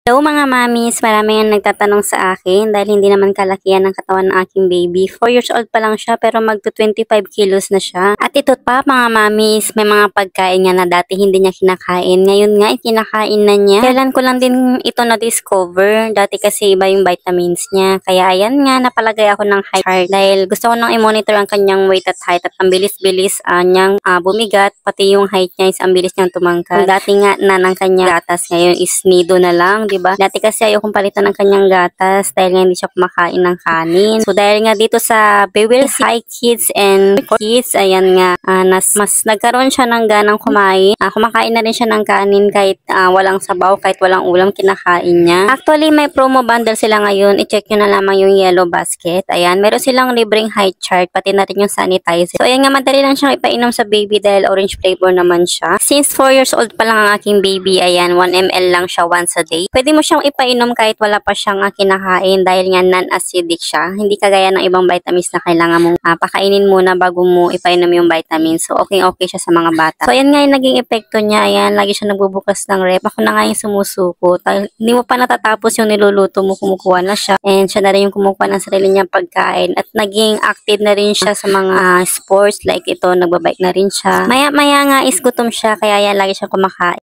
Hello mga mamis, marami ang nagtatanong sa akin dahil hindi naman kalakihan ng katawan ng aking baby. 4 years old pa lang siya pero magto 25 kilos na siya. At ito pa mga mamis, may mga pagkain nga na dati hindi niya kinakain. Ngayon nga kinakain na niya. Kailan ko lang din ito na-discover. Dati kasi iba yung vitamins niya. Kaya ayan nga, napalagay ako ng height chart dahil gusto ko nang i-monitor ang kanyang weight at height at ang bilis-bilis niyang bumigat. Pati yung height niya is ang bilis niyang tumangkad. Dati nga na ng kanyang gatas ngayon is nido na lang, diba? Dati kasi ayokong palitan ng kanyang gatas dahil nga hindi siya kumakain ng kanin. So dahil nga dito sa Bewil's High Kids and Kids, ayan nga, mas nagkaroon siya ng ganang kumain. Kumakain na rin siya ng kanin kahit walang sabaw, kahit walang ulam, kinakain niya. Actually, may promo bundle sila ngayon. I-check nyo na lamang yung yellow basket. Ayan, meron silang libreng height chart, pati na rin yung sanitizer. So ayan nga, madali lang siyang ipainom sa baby dahil orange flavor naman siya. Since 4 years old pa lang ang aking baby, ayan, 1 ml lang siya once a day. Pwede mo siyang ipainom kahit wala pa siyang kinakain dahil nga non-acidic siya. Hindi kagaya ng ibang vitamins na kailangan mong pakainin muna bago mo ipainom yung vitamins. So, okay siya sa mga bata. So, ayan nga yung naging epekto niya. Ayan, lagi siya nagbubukas ng rep. Ako na nga yung sumusuko. Hindi mo pa natatapos yung niluluto mo, kumukuha na siya. And siya na rin yung kumukuha ng sarili niyang pagkain. At naging active na rin siya sa mga sports. Like ito, nagbabike na rin siya. Maya-maya nga is gutom siya. Kaya yan, lagi siya kumakain.